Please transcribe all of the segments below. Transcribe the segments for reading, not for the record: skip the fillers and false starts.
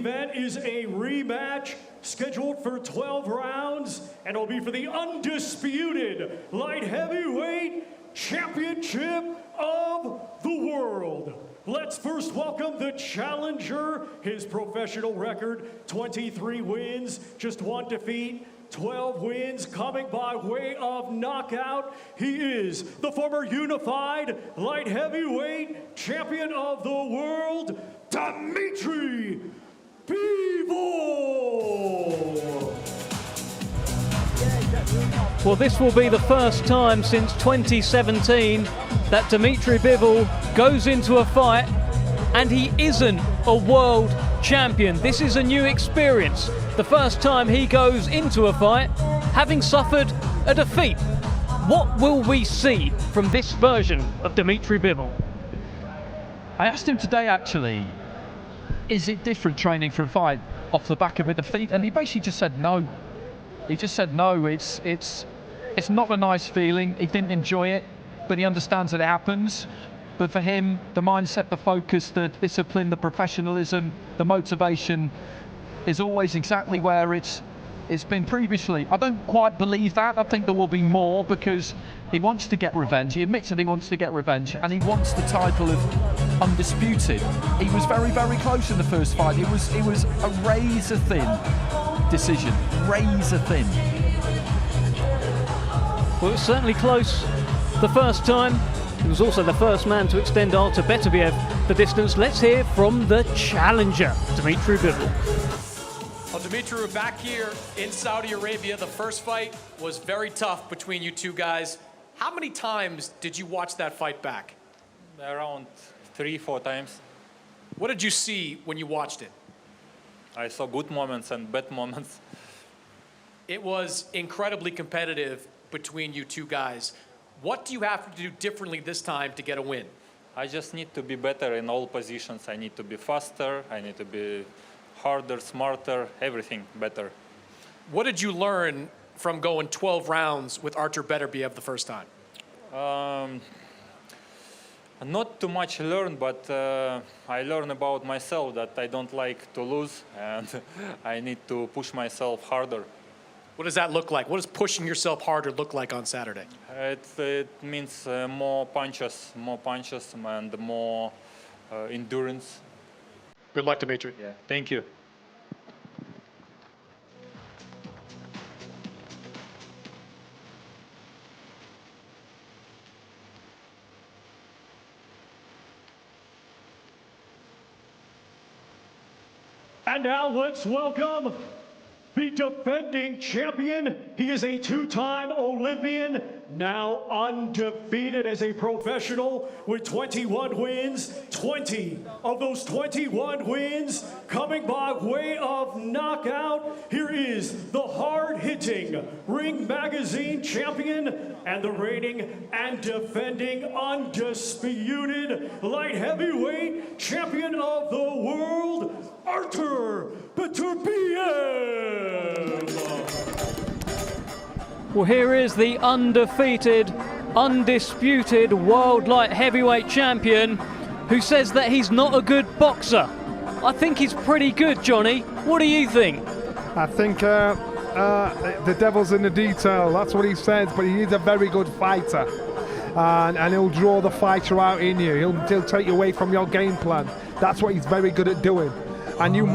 event is a rematch scheduled for 12 rounds, and it'll be for the undisputed light heavyweight championship of the world. Let's first welcome the challenger. His professional record, 23 wins, just 1 defeat, 12 wins, coming by way of knockout. He is the former unified light heavyweight champion of the world, Dmitry Bivol. Well, this will be the first time since 2017 that Dmitry Bivol goes into a fight and he isn't a world champion. This is a new experience. The first time he goes into a fight having suffered a defeat. What will we see from this version of Dmitry Bivol? I asked him today actually, is it different training for a fight off the back of a defeat? And he basically just said no. He just said no, it's not a nice feeling. He didn't enjoy it, but he understands that it happens. But for him, the mindset, the focus, the discipline, the professionalism, the motivation is always exactly where it's been previously. I don't quite believe that. I think there will be more because he wants to get revenge. He admits that he wants to get revenge and he wants the title of undisputed. He was very, very close in the first fight. It was a razor-thin decision, razor-thin. Well, it was certainly close the first time. He was also the first man to extend Artur Beterbiev the distance. Let's hear from the challenger, Dmitry Bivol. Well, Dmitry, we're back here in Saudi Arabia. The first fight was very tough between you two guys. How many times did you watch that fight back? Around 3-4 times. What did you see when you watched it? I saw good moments and bad moments. It was incredibly competitive between you two guys. What do you have to do differently this time to get a win? I just need to be better in all positions. I need to be faster, I need to be harder, smarter, everything better. What did you learn from going 12 rounds with Artur Beterbiev the first time? Not too much learned, but I learned about myself that I don't like to lose and I need to push myself harder. What does that look like? What does pushing yourself harder look like on Saturday? It means more punches and more endurance. Good luck, Dmitry. Yeah, thank you. And now let's welcome the defending champion. He is a 2-time Olympian, now undefeated as a professional with 21 wins. 20 of those 21 wins coming by way of knockout. Here is the hard-hitting Ring Magazine champion and the reigning and defending undisputed light heavyweight champion of the world, Artur Beterbiev. Well, here is the undefeated, undisputed world light heavyweight champion who says that he's not a good boxer. I think he's pretty good, Johnny. What do you think? I think the devil's in the detail. That's what he says, but he is a very good fighter. And he'll draw the fighter out in you. He'll take you away from your game plan. That's what he's very good at doing. And you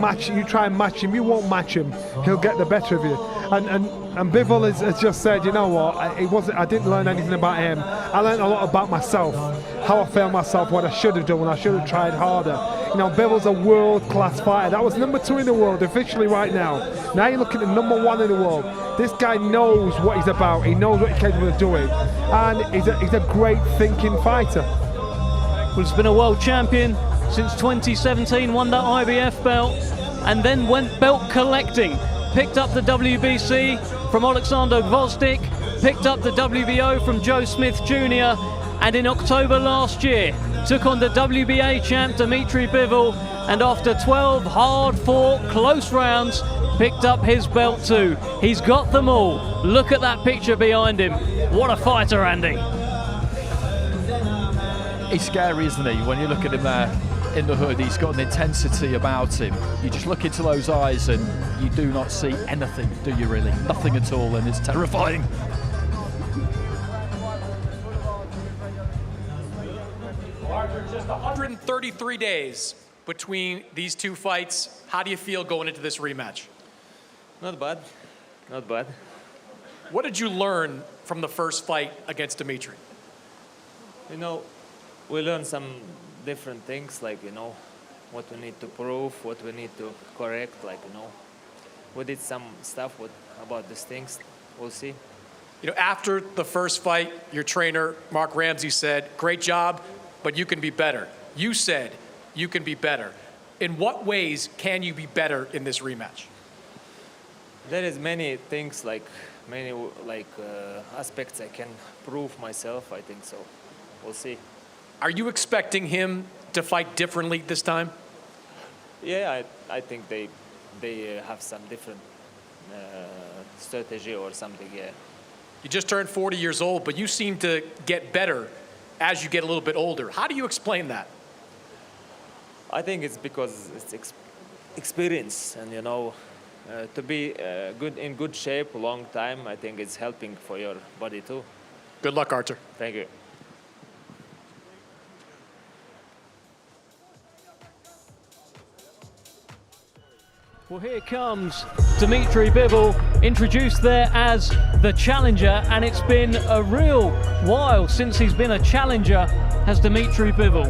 try and match him, you won't match him. He'll get the better of you. And Bivol has just said, you know what, I didn't learn anything about him. I learned a lot about myself, how I failed myself, what I should have done, when I should have tried harder. You know, Bivol's a world-class fighter. That was #2 in the world officially right now. Now you're looking at #1 in the world. This guy knows what he's about. He knows what he's capable of doing. And he's a great thinking fighter. Well, he's been a world champion since 2017, won that IBF belt, and then went belt collecting. Picked up the WBC from Alexander Gvozdyk, picked up the WBO from Joe Smith Jr., and in October last year, took on the WBA champ Dmitry Bivol, and after 12 hard-fought, close rounds, picked up his belt too. He's got them all. Look at that picture behind him. What a fighter, Andy. He's scary, isn't he, when you look at him there? in the hood. He's got an intensity about him. You just look into those eyes and you do not see anything, do you really? Nothing at all, and it's terrifying. Artur, just 133 days between these two fights. How do you feel going into this rematch? Not bad, not bad. What did you learn from the first fight against Dmitry? You know, we learned some different things, like, you know, what we need to prove, what we need to correct, like, you know. We did some stuff about these things. We'll see. You know, after the first fight, your trainer, Mark Ramsey, said, great job, but you can be better. You said you can be better. In what ways can you be better in this rematch? There is many things, like many aspects I can prove myself, I think so. We'll see. Are you expecting him to fight differently this time? Yeah, I think they have some different strategy or something, yeah. You just turned 40 years old, but you seem to get better as you get a little bit older. How do you explain that? I think it's because it's experience, and, you know, to be in good shape a long time, I think it's helping for your body too. Good luck, Artur. Thank you. Well, here comes Dmitry Bivol, introduced there as the challenger, and it's been a real while since he's been a challenger, has Dmitry Bivol.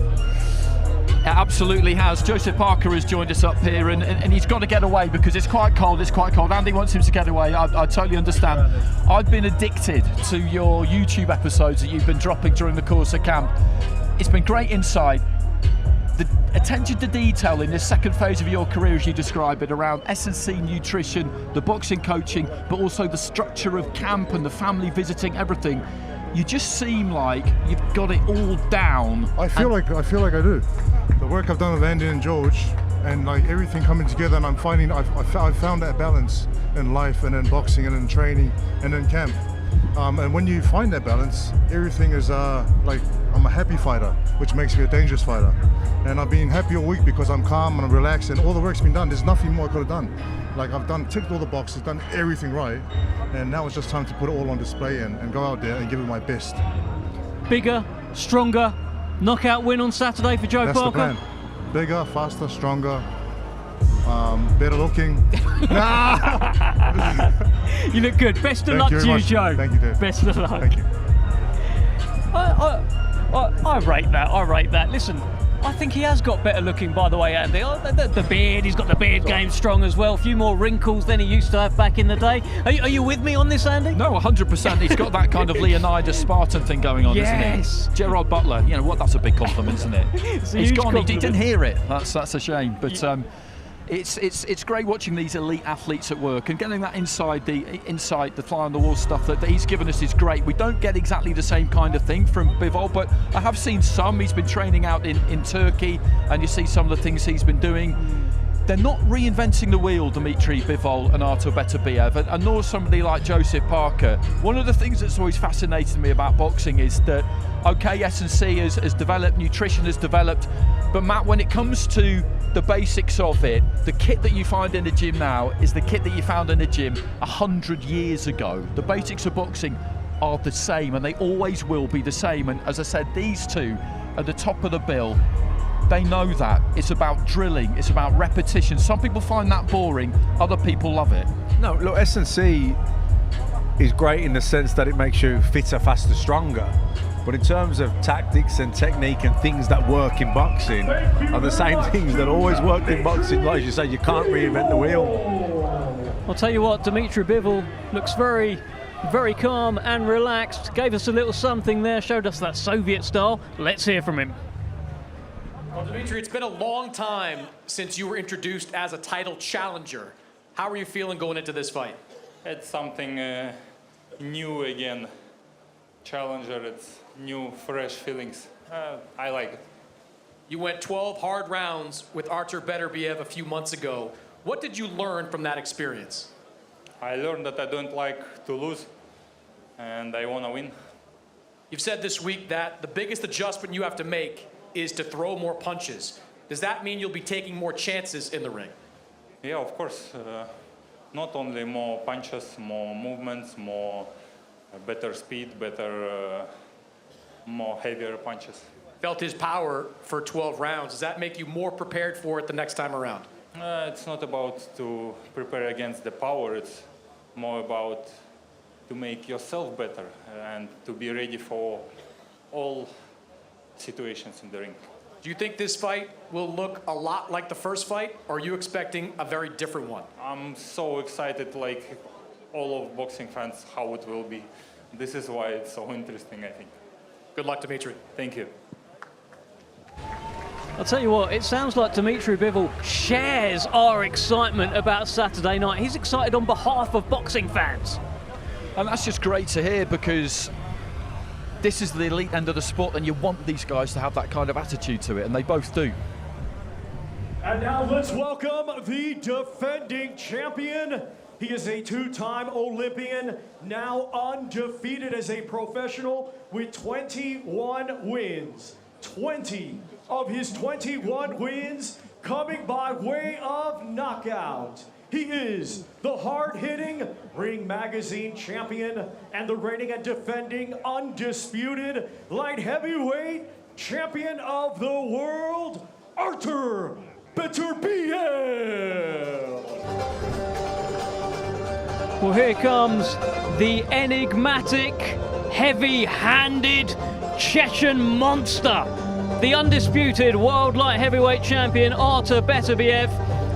It absolutely has. Joseph Parker has joined us up here, and he's got to get away because it's quite cold. Andy wants him to get away. I totally understand. I've been addicted to your YouTube episodes that you've been dropping during the course of camp. It's been great insight. The attention to detail in this second phase of your career, as you describe it, around S&C nutrition, the boxing coaching, but also the structure of camp and the family visiting, everything. You just seem like you've got it all down. I feel like I do. The work I've done with Andy and George, and like everything coming together, and I'm finding I've found that balance in life and in boxing and in training and in camp. And when you find that balance, everything is like, I'm a happy fighter, which makes me a dangerous fighter. And I've been happy all week because I'm calm and I'm relaxed, and all the work's been done. There's nothing more I could have done. Like, ticked all the boxes, done everything right, and now it's just time to put it all on display and go out there and give it my best. Bigger, stronger, knockout win on Saturday for Joe That's Parker. the plan. Bigger, faster, stronger, better looking. You look good. Best of luck to you, Joe. Thank you, Dave. Best of luck. Thank you. I rate that. I rate that. Listen, I think he has got better looking, by the way, Andy. The beard, he's got the beard game strong as well. A few more wrinkles than he used to have back in the day. Are you with me on this, Andy? No, 100%. He's got that kind of Leonidas Spartan thing going on, Yes. isn't it? Gerard Butler, you know what? That's a big compliment, isn't it? It's a He's huge gone. He compliment. didn't hear it. That's a shame. But it's great watching these elite athletes at work and getting that the fly on the wall stuff that he's given us is great. We don't get exactly the same kind of thing from Bivol, but I have seen some. He's been training out in Turkey, and you see some of the things he's been doing. They're not reinventing the wheel, Dmitry Bivol and Artur Beterbiev, and nor somebody like Joseph Parker. One of the things that's always fascinated me about boxing is that, okay, S&C has developed, nutrition has developed, but Matt, when it comes to the basics of it, the kit that you find in the gym now is the kit that you found in the gym 100 years ago. The basics of boxing are the same, and they always will be the same. And as I said, these two are the top of the bill. They know that. It's about drilling, it's about repetition. Some people find that boring, other people love it. No, look, S&C is great in the sense that it makes you fitter, faster, stronger. But in terms of tactics and technique and things that work in boxing are the same things that always worked in boxing. Like you say, you can't reinvent the wheel. I'll tell you what, Dmitry Bivol looks very, very calm and relaxed. Gave us a little something there, showed us that Soviet style. Let's hear from him. Well, Dmitry, it's been a long time since you were introduced as a title challenger. How are you feeling going into this fight? It's something new again. Challenger, it's new, fresh feelings. I like it. You went 12 hard rounds with Artur Beterbiev a few months ago. What did you learn from that experience? I learned that I don't like to lose, and I want to win. You've said this week that the biggest adjustment you have to make is to throw more punches. does that mean you'll be taking more chances in the ring? Yeah, of course. Not only more punches, more movements, more better speed, more heavier punches. Felt his power for 12 rounds. Does that make you more prepared for it the next time around? It's not about to prepare against the power. It's more about to make yourself better and to be ready for all situations in the ring. Do you think this fight will look a lot like the first fight, or are you expecting a very different one? I'm so excited, like all of boxing fans, how it will be. This is why it's so interesting, I think. Good luck, Dmitry. Thank you. I'll tell you what, it sounds like Dmitry Bivol shares our excitement about Saturday night. He's excited on behalf of boxing fans. And that's just great to hear, because this is the elite end of the sport, and you want these guys to have that kind of attitude to it, and they both do. And now let's welcome the defending champion. He is a two-time Olympian, now undefeated as a professional with 21 wins. 20 of his 21 wins coming by way of knockout. He is the hard-hitting Ring Magazine champion and the reigning and defending undisputed light heavyweight champion of the world, Artur Beterbiev. Well, here comes the enigmatic, heavy-handed Chechen monster. The undisputed world light heavyweight champion, Artur Beterbiev,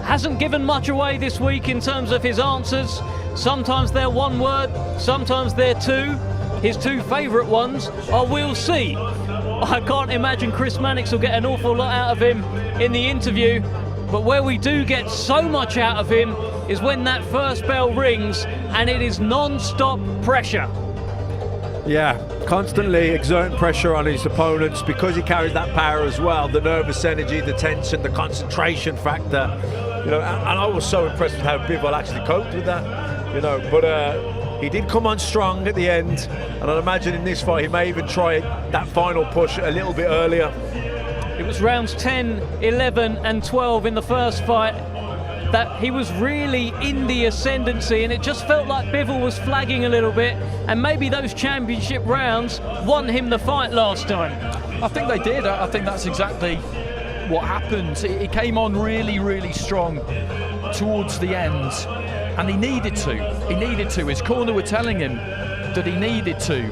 hasn't given much away this week in terms of his answers. Sometimes they're one word, sometimes they're two. His two favourite ones are "we'll see." I can't imagine Chris Mannix will get an awful lot out of him in the interview, but where we do get so much out of him is when that first bell rings and it is non-stop pressure. Yeah, constantly exerting pressure on his opponents because he carries that power as well, the nervous energy, the tension, the concentration factor. You know, and I was so impressed with how Bivol actually coped with that. You know, but he did come on strong at the end, and I'd imagine in this fight he may even try that final push a little bit earlier. It was rounds 10, 11 and 12 in the first fight that he was really in the ascendancy, and it just felt like Bivol was flagging a little bit, and maybe those championship rounds won him the fight last time. I think they did. I think that's exactly what happened. He came on really, really strong towards the end, and he needed to. He needed to. His corner were telling him that he needed to.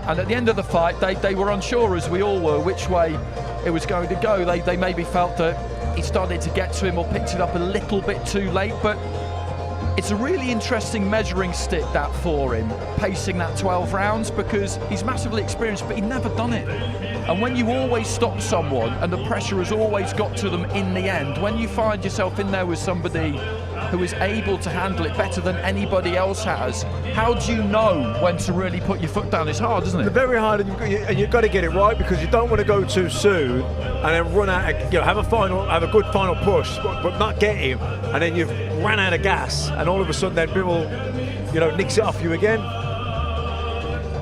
And at the end of the fight, they were unsure, as we all were, which way it was going to go. They maybe felt that he started to get to him or picked it up a little bit too late, but it's a really interesting measuring stick, that, for him, pacing that 12 rounds, because he's massively experienced, but he'd never done it. And when you always stop someone and the pressure has always got to them in the end, when you find yourself in there with somebody who is able to handle it better than anybody else has, how do you know when to really put your foot down? It's hard, isn't it? It's very hard, and you've got to get it right, because you don't want to go too soon and then run out, have a good final push, but not get him, and then you've ran out of gas, and all of a sudden then Bivol, nicks it off you again.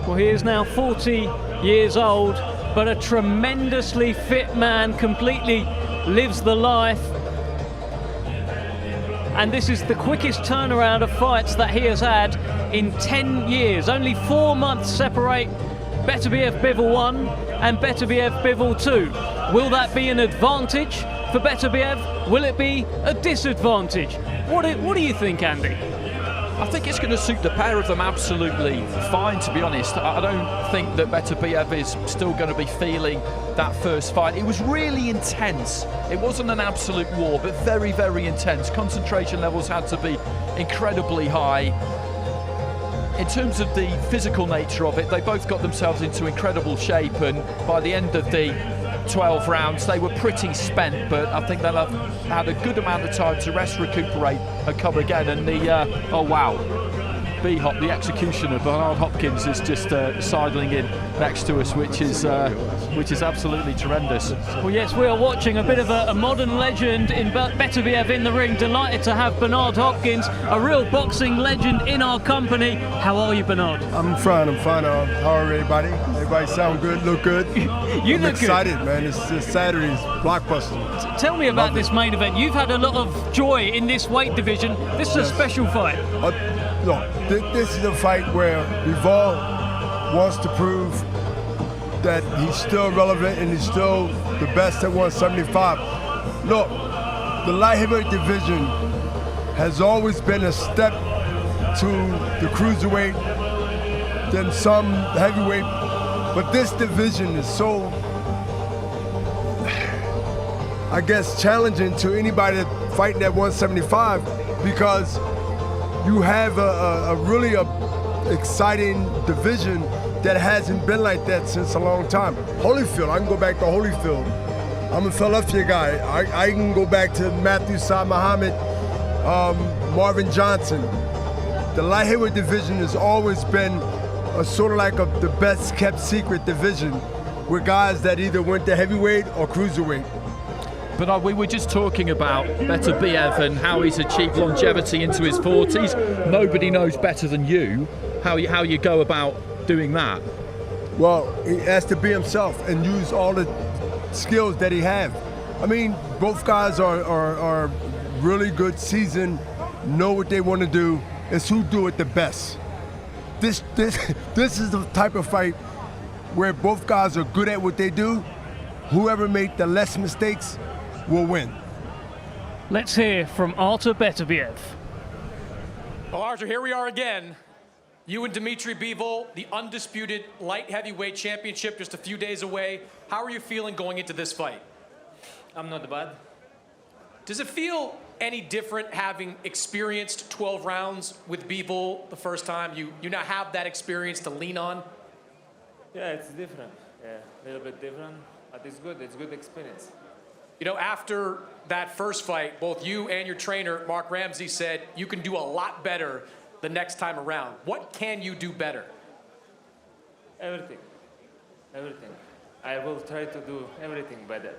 Well, he is now 40 years old, but a tremendously fit man, completely lives the life. And this is the quickest turnaround of fights that he has had in 10 years. Only 4 months separate Beterbiev Bivol 1 and Beterbiev Bivol 2. Will that be an advantage for Beterbiev? Will it be a disadvantage? What do you think, Andy? I think it's going to suit the pair of them absolutely fine, to be honest. I don't think that Beterbiev is still going to be feeling that first fight. It was really intense. It wasn't an absolute war, but very, very intense. Concentration levels had to be incredibly high. In terms of the physical nature of it, they both got themselves into incredible shape, and by the end of the 12 rounds they were pretty spent, but I think they'll have had a good amount of time to rest, recuperate and come again. And the oh wow, B-Hop, the executioner, Bernard Hopkins, is just sidling in next to us, which is absolutely tremendous. Well, yes, we are watching a bit of a modern legend in Beterbiev in the ring. Delighted to have Bernard Hopkins, a real boxing legend, in our company. How are you, Bernard? I'm fine. How are everybody? everybody sound good, look good. You I'm look excited, man. It's Saturday's blockbuster. Tell me about this main event. You've had a lot of joy in this weight division. This is a special fight. Look, this is a fight where Bivol wants to prove that he's still relevant and he's still the best at 175. Look, the light heavyweight division has always been a step to the cruiserweight, then some heavyweight, but this division is so, I guess, challenging to anybody fighting at 175 because you have a really exciting division that hasn't been like that since a long time. Holyfield, I can go back to Holyfield. I'm a Philadelphia guy. I can go back to Matthew Saad Muhammad, Marvin Johnson. The light heavyweight division has always been sort of like the best kept secret division with guys that either went to heavyweight or cruiserweight. But we were just talking about Beterbiev and how he's achieved longevity into his 40s. Nobody knows better than you how you go about doing that. Well, he has to be himself and use all the skills that he have. I mean, both guys are really good, seasoned, know what they want to do. It's who do it the best. This is the type of fight where both guys are good at what they do. Whoever made the less mistakes will win. Let's hear from Artur Beterbiev. Well, Artur, here we are again. You and Dmitry Bivol, the undisputed light heavyweight championship, just a few days away. How are you feeling going into this fight? I'm not bad. Does it feel any different having experienced 12 rounds with Bivol the first time? You now have that experience to lean on? Yeah, it's different. Yeah, a little bit different, but it's good. It's good experience. You know, after that first fight, both you and your trainer, Mark Ramsey, said you can do a lot better the next time around. What can you do better? Everything. Everything. I will try to do everything better.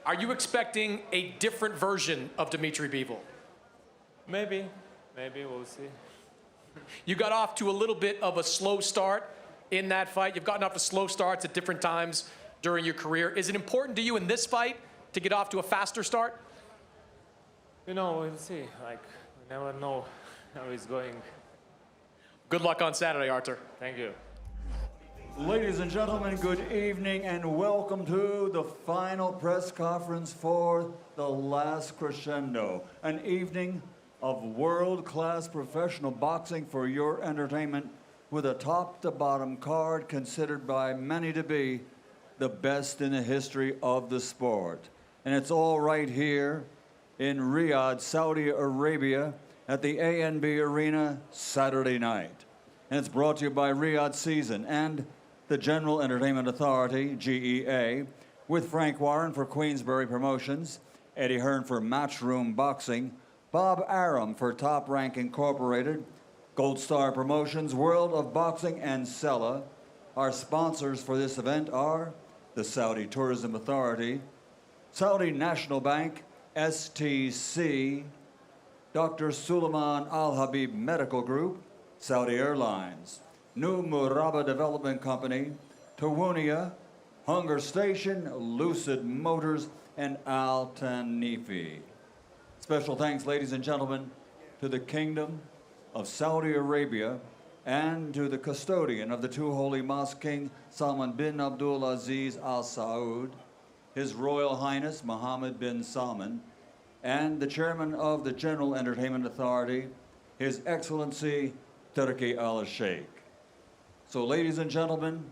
Are you expecting a different version of Dmitry Bivol? Maybe. Maybe. We'll see. You got off to a little bit of a slow start in that fight. You've gotten off to slow starts at different times during your career. Is it important to you in this fight to get off to a faster start? You know, we'll see. Like, we never know how it's going. Good luck on Saturday, Artur. Thank you. Ladies and gentlemen, good evening and welcome to the final press conference for the last crescendo. An evening of world-class professional boxing for your entertainment with a top-to-bottom card considered by many to be the best in the history of the sport. And it's all right here in Riyadh, Saudi Arabia at the ANB Arena Saturday night. And it's brought to you by Riyadh Season and the General Entertainment Authority, GEA, with Frank Warren for Queensberry Promotions, Eddie Hearn for Matchroom Boxing, Bob Arum for Top Rank Incorporated, Gold Star Promotions, World of Boxing, and Sella. Our sponsors for this event are the Saudi Tourism Authority, Saudi National Bank, STC, Dr. Suleiman Al Habib Medical Group, Saudi Airlines, New Murabba Development Company, Tawunia, Hunger Station, Lucid Motors, and Al Tanifi. Special thanks, ladies and gentlemen, to the Kingdom of Saudi Arabia and to the custodian of the two holy mosques, King Salman bin Abdul Aziz Al Saud, His Royal Highness Mohammed bin Salman, and the chairman of the General Entertainment Authority, His Excellency Turki Al Sheikh. So, ladies and gentlemen,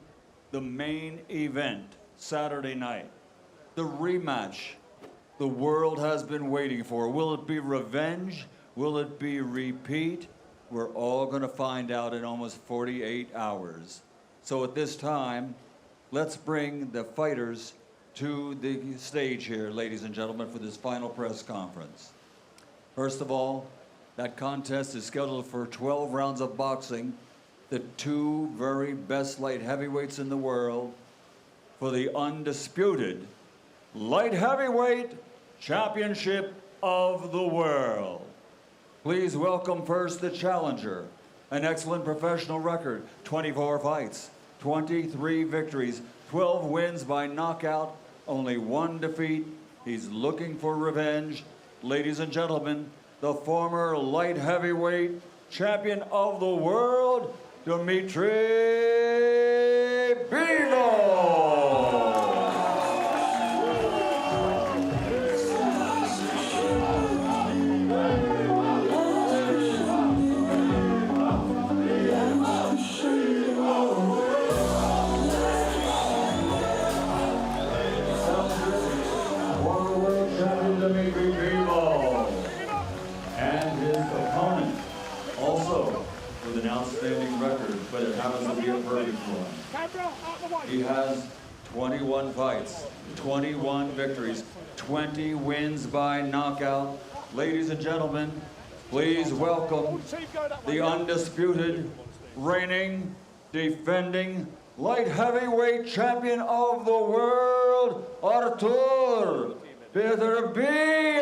the main event, Saturday night, the rematch the world has been waiting for. Will it be revenge? Will it be repeat? We're all going to find out in almost 48 hours. So at this time, let's bring the fighters to the stage here, ladies and gentlemen, for this final press conference. First of all, that contest is scheduled for 12 rounds of boxing, the two very best light heavyweights in the world for the undisputed light heavyweight championship of the world. Please welcome first the challenger, an excellent professional record, 24 fights, 23 victories, 12 wins by knockout, only 1 defeat. He's looking for revenge. Ladies and gentlemen, the former light heavyweight champion of the world, Dmitry Bivol. Dmitry Bivol, and his opponent, also with an outstanding record, but it happens to be a perfect one. He has 21 fights, 21 victories, 20 wins by knockout. Ladies and gentlemen, please welcome the undisputed, reigning, defending, light heavyweight champion of the world, Artur. Beterbiev.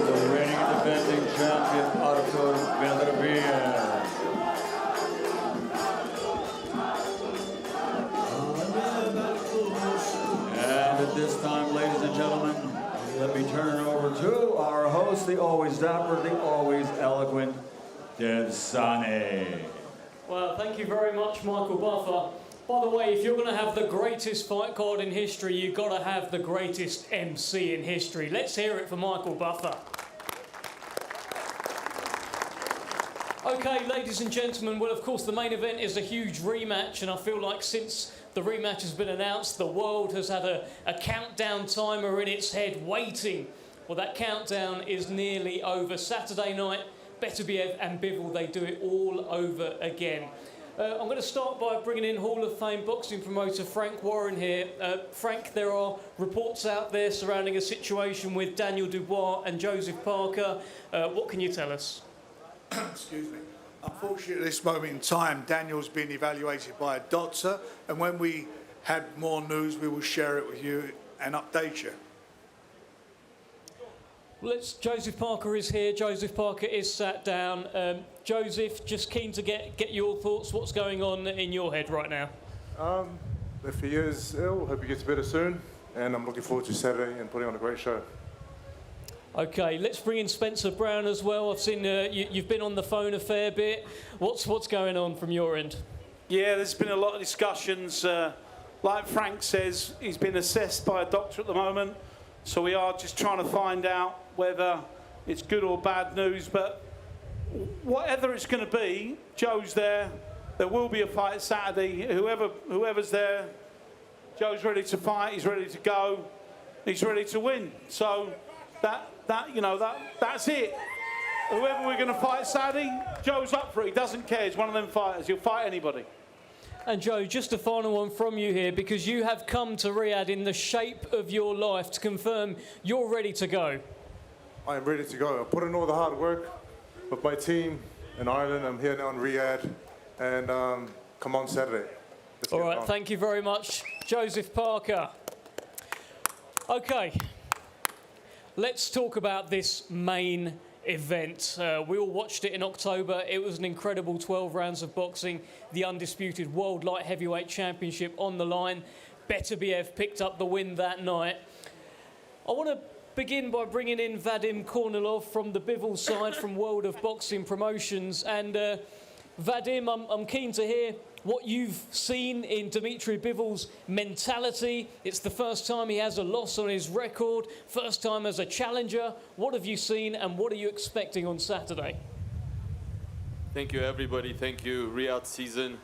The reigning defending champion, Artur Beterbiev. This time, ladies and gentlemen, let me turn it over to our host, the always dapper, the always eloquent, Devsane. Well, thank you very much, Michael Buffer. By the way, if you're going to have the greatest fight card in history, you've got to have the greatest MC in history. Let's hear it for Michael Buffer. Okay, ladies and gentlemen, well, of course, the main event is a huge rematch, and I feel like since the rematch has been announced, the world has had a countdown timer in its head waiting. Well, that countdown is nearly over. Saturday night, Beterbiev and Bivol, they do it all over again. I'm going to start by bringing in Hall of Fame boxing promoter Frank Warren here. Frank, there are reports out there surrounding a situation with Daniel Dubois and Joseph Parker. What can you tell us? Excuse me. Unfortunately, at this moment in time, Daniel's been evaluated by a doctor, and when we have more news, we will share it with you and update you. Well, Joseph Parker is here. Joseph Parker is sat down. Joseph, just keen to get your thoughts. What's going on in your head right now? If he is ill, hope he gets better soon, and I'm looking forward to Saturday and putting on a great show. Okay, let's bring in Spencer Brown as well. I've seen you've been on the phone a fair bit. What's going on from your end? Yeah, there's been a lot of discussions. Like Frank says, he's been assessed by a doctor at the moment, so we are just trying to find out whether it's good or bad news. But whatever it's going to be, Joe's there. There will be a fight Saturday. Whoever's there, Joe's ready to fight. He's ready to go. He's ready to win. So that's it. Whoever we're going to fight Saturday, Joe's up for it. He doesn't care. He's one of them fighters. He'll fight anybody. And Joe, just a final one from you here, because you have come to Riyadh in the shape of your life to confirm you're ready to go. I am ready to go. I put in all the hard work with my team in Ireland. I'm here now in Riyadh, and come on Saturday. All right, thank you very much, Joseph Parker. Okay, let's talk about this main event. We all watched it in October. It was an incredible 12 rounds of boxing. The undisputed World Light Heavyweight Championship on the line. Beterbiev picked up the win that night. I want to begin by bringing in Vadim Kornilov from the Bivol side from World of Boxing Promotions. And Vadim, I'm keen to hear what you've seen in Dmitry Bivol's mentality. It's the first time he has a loss on his record, first time as a challenger. What have you seen and what are you expecting on Saturday? Thank you, everybody. Thank you, Riyadh Season,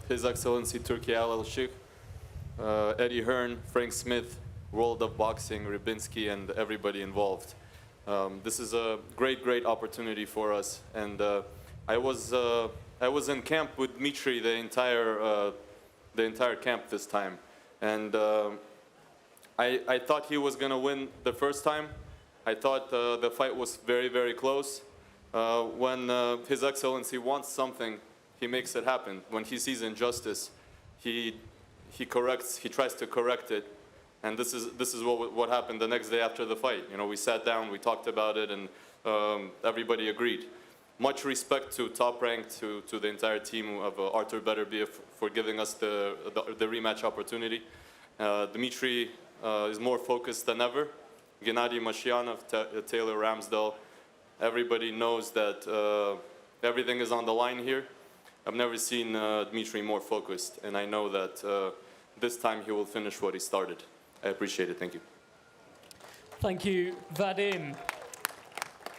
His Excellency Turkey Al-Sheikh, Eddie Hearn, Frank Smith, World of Boxing, Rybinski, and everybody involved. This is a great opportunity for us. And I was in camp with Dmitry the entire camp this time, and I thought he was gonna win the first time. I thought the fight was very close, When His Excellency wants something, he makes it happen. When he sees injustice, he corrects. He tries to correct it, and this is what happened the next day after the fight. You know, we sat down, we talked about it, and everybody agreed. Much respect to Top Rank, to the entire team of Artur Beterbiev for giving us the rematch opportunity. Dmitry is more focused than ever. Gennady Mashyanov, Taylor Ramsdell, everybody knows that everything is on the line here. I've never seen Dmitry more focused, and I know that this time he will finish what he started. I appreciate it. Thank you. Thank you, Vadim.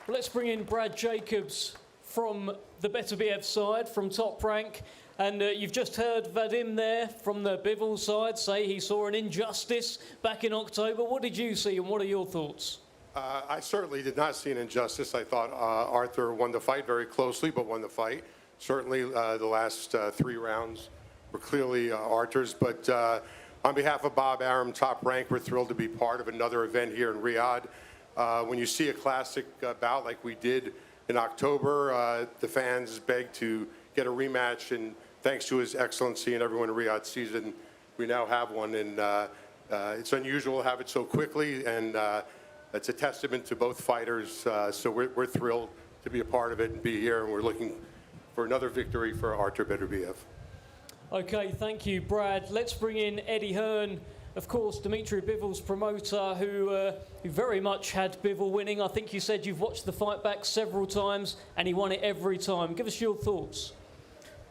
Let's bring in Brad Jacobs from the Beterbiev side, from Top Rank. And you've just heard Vadim there from the Bivol side say he saw an injustice back in October. What did you see and what are your thoughts? I certainly did not see an injustice. I thought Artur won the fight very closely, but won the fight. Certainly the last 3 rounds were clearly Artur's. But on behalf of Bob Arum, Top Rank, we're thrilled to be part of another event here in Riyadh. When you see a classic bout like we did in October, the fans beg to get a rematch, and thanks to His Excellency and everyone in Riyadh season, we now have one, and it's unusual to have it so quickly, and it's a testament to both fighters, so we're thrilled to be a part of it and be here, and we're looking for another victory for Artur Beterbiev. Okay, thank you, Brad. Let's bring in Eddie Hearn, of course, Dmitry Bivol's promoter, who very much had Bivol winning. I think you said you've watched the fight back several times, and he won it every time. Give us your thoughts.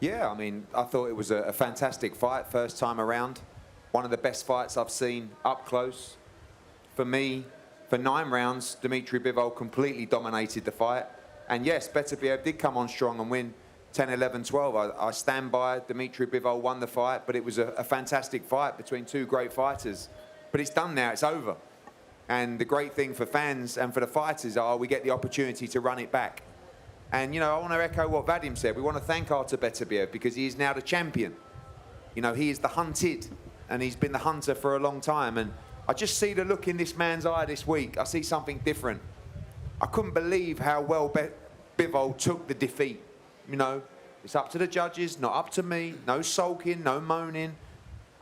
Yeah, I mean, I thought it was a fantastic fight, first time around. One of the best fights I've seen up close. For me, for 9 rounds, Dmitry Bivol completely dominated the fight. And yes, Beterbiev did come on strong and win 10, 11, 12. I stand by Dmitry Bivol won the fight, but it was a fantastic fight between 2 great fighters. But it's done now, it's over. And the great thing for fans and for the fighters are we get the opportunity to run it back. And, you know, I want to echo what Vadim said. We want to thank Artur Beterbiev because he is now the champion. You know, he is the hunted, and he's been the hunter for a long time. And I just see the look in this man's eye this week. I see something different. I couldn't believe how well Bivol took the defeat. You know, it's up to the judges, not up to me. No sulking, no moaning.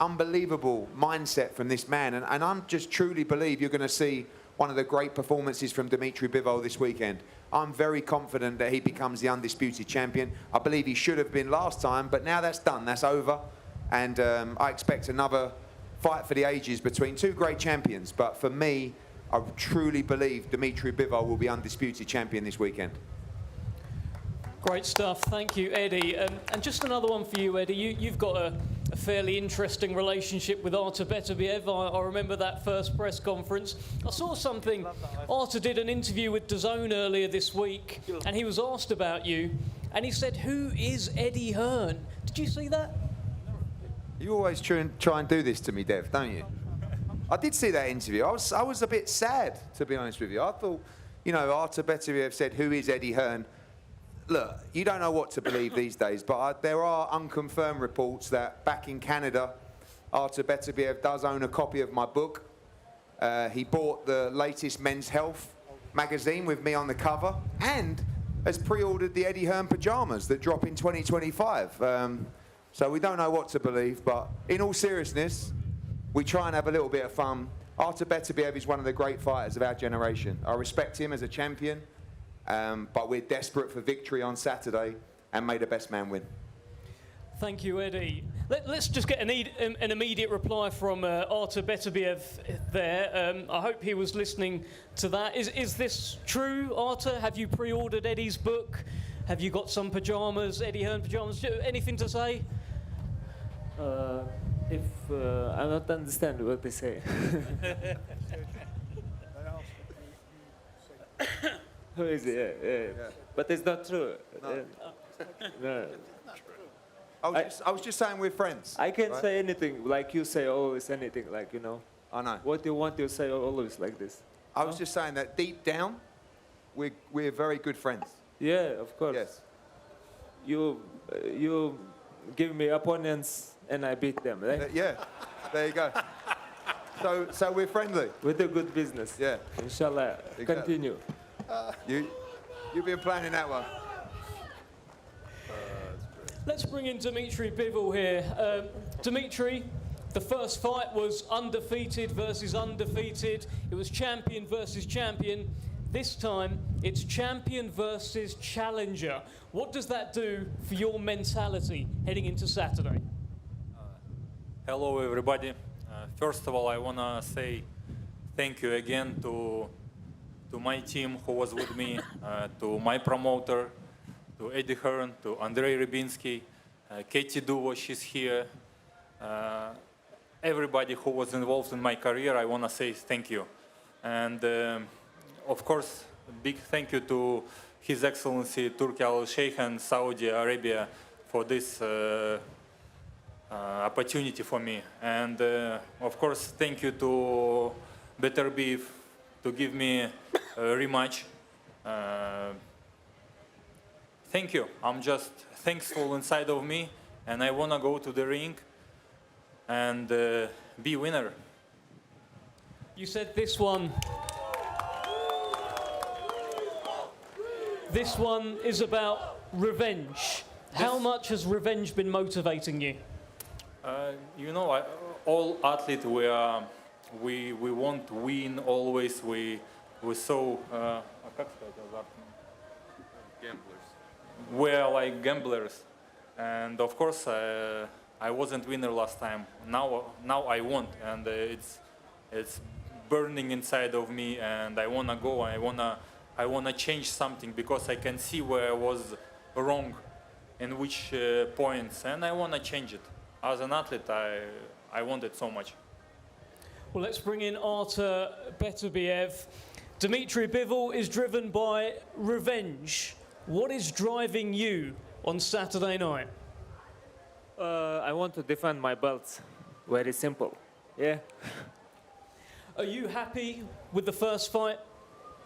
Unbelievable mindset from this man. And I just truly believe you're going to see one of the great performances from Dmitry Bivol this weekend. I'm very confident that he becomes the undisputed champion. I believe he should have been last time, but now that's done, that's over. And I expect another fight for the ages between 2 great champions. But for me, I truly believe Dmitry Bivol will be undisputed champion this weekend. Great stuff. Thank you, Eddie. And just another one for you, Eddie. You've got a fairly interesting relationship with Artur Beterbiev. I remember that first press conference. I saw something. Artur did an interview with DAZN earlier this week, and he was asked about you, and he said, "Who is Eddie Hearn?" Did you see that? You always try and do this to me, Dev, don't you? I did see that interview. I was a bit sad, to be honest with you. I thought, you know, Artur Beterbiev said, "Who is Eddie Hearn?" Look, you don't know what to believe these days, but there are unconfirmed reports that back in Canada, Artur Beterbiev does own a copy of my book. He bought the latest Men's Health magazine with me on the cover and has pre-ordered the Eddie Hearn pyjamas that drop in 2025. So we don't know what to believe, but in all seriousness, we try and have a little bit of fun. Artur Beterbiev is one of the great fighters of our generation. I respect him as a champion. But we're desperate for victory on Saturday, and may the best man win. Thank you, Eddie. Let's just get an immediate reply from Artur Beterbiev there. I hope he was listening to that. Is this true, Artur? Have you pre-ordered Eddie's book? Have you got some pyjamas, Eddie Hearn pyjamas? Anything to say? I don't understand what they say. Who is it? Yeah. But it's not true. No. No. I was just saying we're friends. I can't right? say anything like you say always anything like, you know. I know. What you want to say always like this. I was just saying that deep down, we're very good friends. Yeah, of course. Yes. You give me opponents and I beat them, right? Yeah, there you go. So we're friendly. We do good business. Yeah. Inshallah. Exactly. Continue. You've been planning that one. Let's bring in Dmitry Bivol here. Dmitry, the first fight was undefeated versus undefeated. It was champion versus champion. This time, it's champion versus challenger. What does that do for your mentality heading into Saturday? Hello, everybody. First of all, I want to say thank you again to my team who was with me, to my promoter, to Eddie Hearn, to Andrei Rybinski, Katie Duvo, she's here. Everybody who was involved in my career, I want to say thank you. And of course, big thank you to His Excellency Turki Al-Sheikh and Saudi Arabia for this opportunity for me. And of course, thank you to Beterbiev to give me a rematch. Thank you. I'm just thankful inside of me, and I want to go to the ring and be winner. You said this one is about revenge. How much has revenge been motivating you? You know, all athletes, we want to win always. We so we are like gamblers, and of course I wasn't winner last time. Now I want, and it's burning inside of me, and I wanna go. I wanna change something because I can see where I was wrong, in which points, and I wanna change it. As an athlete, I want it so much. Well, let's bring in Artur Beterbiev. Dmitry Bivol is driven by revenge. What is driving you on Saturday night? I want to defend my belts. Very simple. Yeah. Are you happy with the first fight?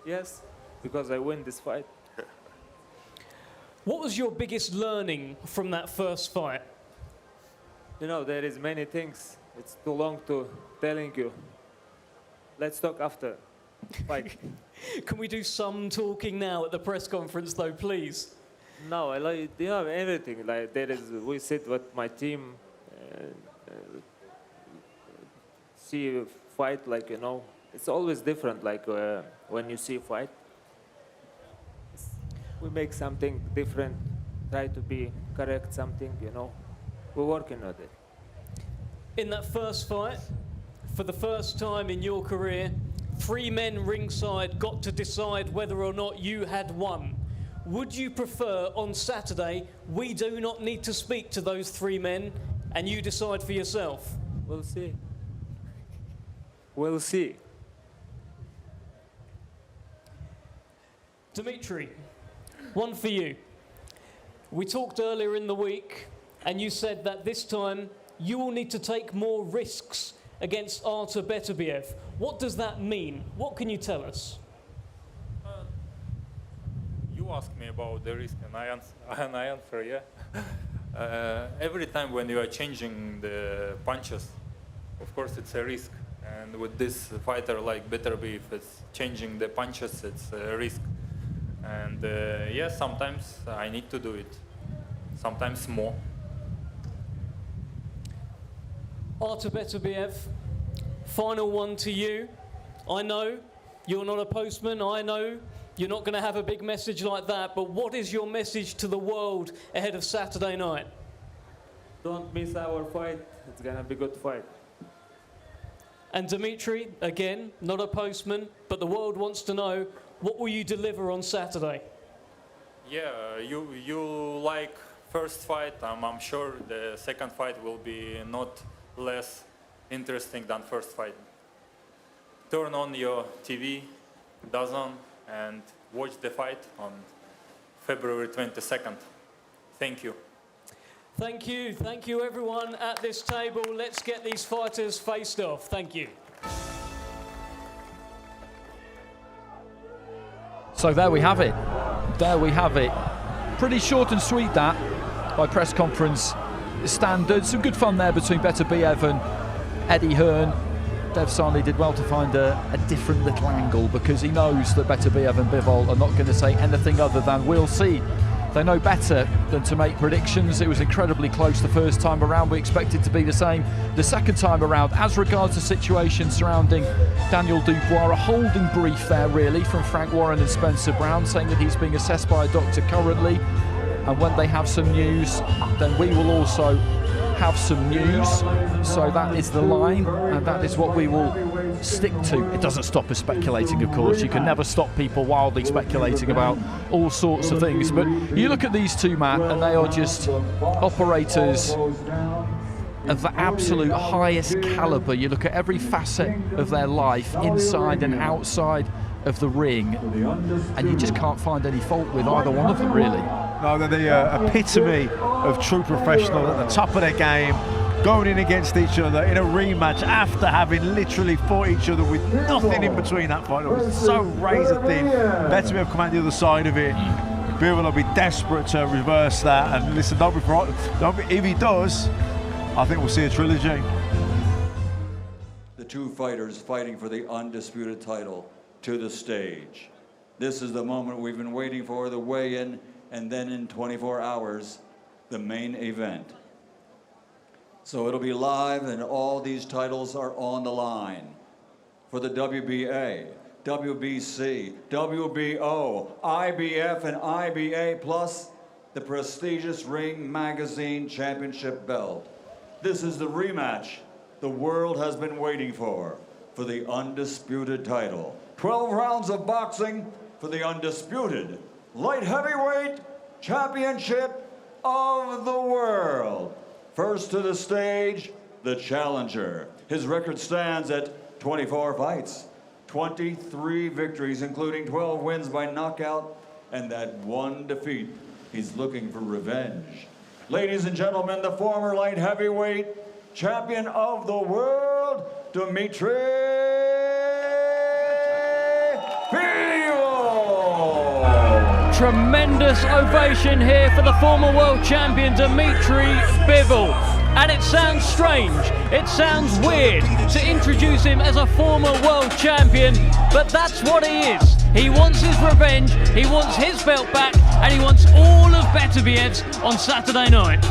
Yes, because I win this fight. What was your biggest learning from that first fight? You know, there is many things. It's too long to telling you. Let's talk after fight. Can we do some talking now at the press conference, though, please? No, I like, you know, everything. Like we sit with my team, see a fight. Like, you know, it's always different. Like when you see a fight, we make something different. Try to be correct something. You know, we're working on it. In that first fight, for the first time in your career, 3 men ringside got to decide whether or not you had won. Would you prefer on Saturday we do not need to speak to those 3 men and you decide for yourself? We'll see. We'll see. Dmitry, one for you. We talked earlier in the week and you said that this time you will need to take more risks against Artur Beterbiev. What does that mean? What can you tell us? You asked me about the risk, and I answer, yeah. Every time when you are changing the punches, of course it's a risk. And with this fighter like Beterbiev, it's changing the punches, it's a risk. And yeah, sometimes I need to do it, sometimes more. Artur Beterbiev, final one to you. I know you're not a postman. I know you're not going to have a big message like that, but what is your message to the world ahead of Saturday night? Don't miss our fight. It's going to be a good fight. And Dmitry, again, not a postman, but the world wants to know, what will you deliver on Saturday? Yeah, you like first fight. I'm sure the second fight will be not less interesting than first fight. Turn on your TV, DAZN, and watch the fight on February 22nd. Thank you. Thank you everyone at this table. Let's get these fighters faced off. Thank you. So there we have it. There we have it. Pretty short and sweet that, by press conference standards. Some good fun there between Beterbiev and Eddie Hearn. Dev Sarni did well to find a different little angle, because he knows that Beterbiev and Bivol are not going to say anything other than we'll see. They know better than to make predictions. It was incredibly close the first time around. We expect it to be the same the second time around. As regards the situation surrounding Daniel Dubois, a holding brief there really from Frank Warren and Spencer Brown, saying that he's being assessed by a doctor currently, and when they have some news, then we will also have some news. So that is the line, and that is what we will stick to. It doesn't stop us speculating, of course. You can never stop people wildly speculating about all sorts of things, but you look at these two, Matt, and they are just operators of the absolute highest caliber. You look at every facet of their life, inside and outside of the ring, and you just can't find any fault with either one of them, really. No, they're the epitome of true professional at the top of their game, going in against each other in a rematch after having literally fought each other with nothing in between that fight. It was so razor thin. Beterbiev come out the other side of it. Bivol will be desperate to reverse that. And listen, if he does, I think we'll see a trilogy. The two fighters fighting for the undisputed title to the stage. This is the moment we've been waiting for, the weigh-in, and then in 24 hours, the main event. So it'll be live, and all these titles are on the line for the WBA, WBC, WBO, IBF, and IBA, plus the prestigious Ring Magazine Championship belt. This is the rematch the world has been waiting for the undisputed title. 12 rounds of boxing for the undisputed light heavyweight championship of the world. First to the stage, the challenger. His record stands at 24 fights, 23 victories, including 12 wins by knockout, and that one defeat. He's looking for revenge. Ladies and gentlemen, the former light heavyweight champion of the world, Dmitry Bivol. Tremendous ovation here for the former world champion Dmitry Bivol. And it sounds strange, it sounds weird to introduce him as a former world champion, but that's what he is. He wants his revenge, he wants his belt back, and he wants all of Beterbiev's on Saturday night.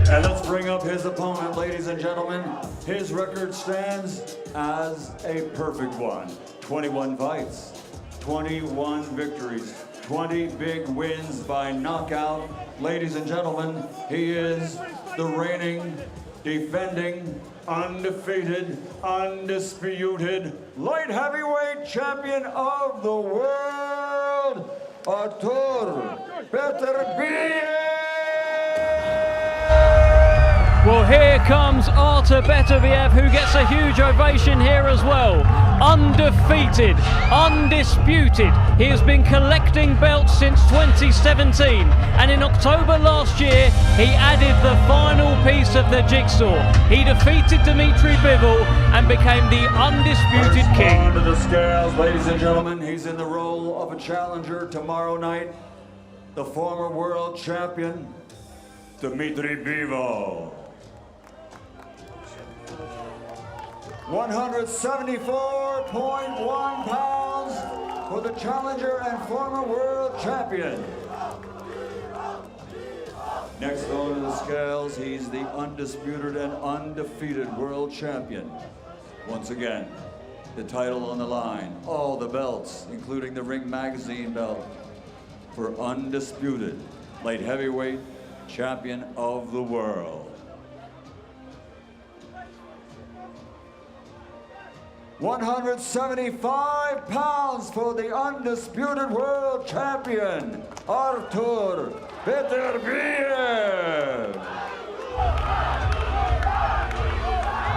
And let's bring up his opponent, ladies and gentlemen. His record stands as a perfect one. 21 fights, 21 victories, 20 big wins by knockout. Ladies and gentlemen, he is the reigning, defending, undefeated, undisputed light heavyweight champion of the world, Artur Beterbiev. Well, here comes Artur Beterbiev, who gets a huge ovation here as well. Undefeated, undisputed. He has been collecting belts since 2017, and in October last year, he added the final piece of the jigsaw. He defeated Dmitry Bivol and became the undisputed king. On to the scales, ladies and gentlemen. He's in the role of a challenger tomorrow night. The former world champion, Dmitry Bivol. 174.1 pounds for the challenger and former world champion. Next on to the scales, he's the undisputed and undefeated world champion. Once again, the title on the line, all the belts, including the Ring Magazine belt, for undisputed light heavyweight champion of the world. 175 pounds for the undisputed world champion, Artur Beterbiev.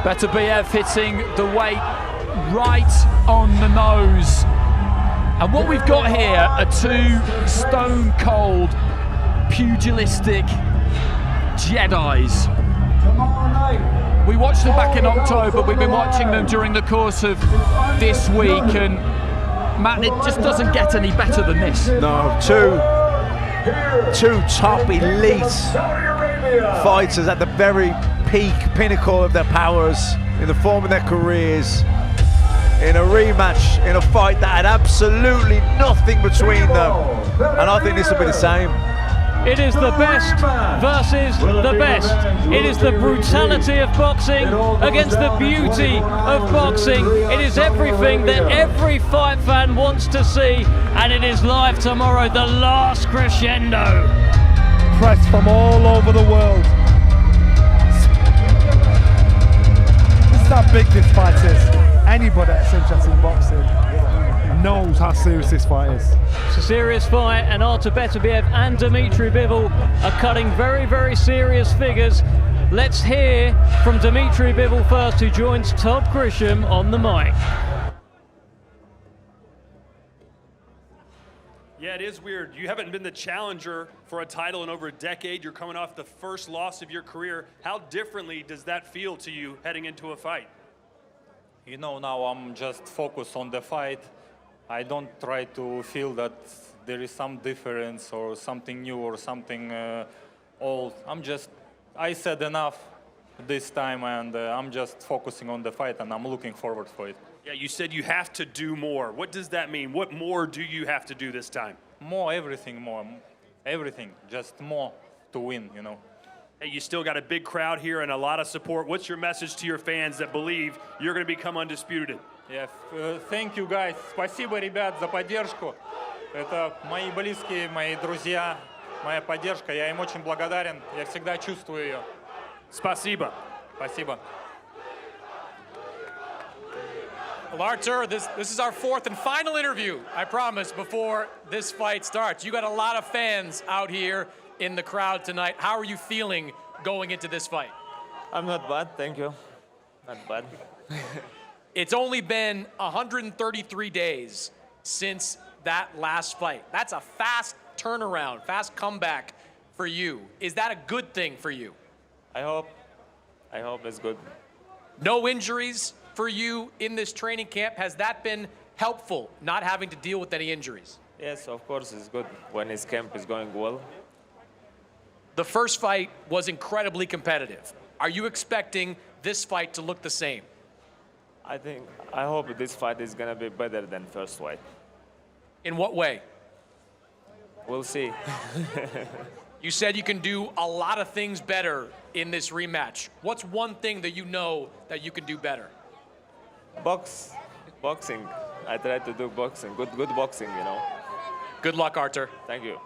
Beterbiev hitting the weight right on the nose. And what we've got here are two stone-cold, pugilistic Jedis. Tomorrow night. We watched them back in October. We've been watching them during the course of this week, and Matt, it just doesn't get any better than this. No, two top elite fighters at the very peak, pinnacle of their powers. in the form of their careers, in a rematch, in a fight that had absolutely nothing between them. And I think this will be the same. It is the best versus the best. It is the brutality of boxing against the beauty of boxing. It is everything that every fight fan wants to see, and it is live tomorrow, the last crescendo. Press from all over the world. This is how big this fight is. Anybody that's interested in boxing knows how serious this fight is. It's a serious fight, and Artur Beterbiev and Dmitry Bivol are cutting very, very serious figures. Let's hear from Dmitry Bivol first, who joins Todd Grisham on the mic. Yeah, it is weird. You haven't been the challenger for a title in over a decade. You're coming off the first loss of your career. How differently does that feel to you heading into a fight? You know, now I'm just focused on the fight. I don't try to feel that there is some difference or something new or something old. I said enough this time, and I'm just focusing on the fight, and I'm looking forward for it. Yeah, you said you have to do more. What does that mean? What more do you have to do this time? More, everything, just more to win, you know. Hey, you still got a big crowd here and a lot of support. What's your message to your fans that believe you're going to become undisputed? Yeah, thank you, guys. Спасибо, ребят, за поддержку. Это мои близкие, мои друзья, моя поддержка. Я им очень благодарен. Я всегда чувствую ее. Спасибо. Спасибо. Well, Artur, this is our fourth and final interview, I promise, before this fight starts. You got a lot of fans out here in the crowd tonight. How are you feeling going into this fight? I'm not bad, thank you. Not bad. It's only been 133 days since that last fight. That's a fast turnaround, fast comeback for you. Is that a good thing for you? I hope it's good. No injuries for you in this training camp. Has that been helpful, not having to deal with any injuries? Yes, of course, it's good when his camp is going well. The first fight was incredibly competitive. Are you expecting this fight to look the same? I hope this fight is gonna be better than first fight. In what way? We'll see. You said you can do a lot of things better in this rematch. What's one thing that you know that you can do better? Boxing. I try to do boxing. Good boxing, you know. Good luck, Artur. Thank you.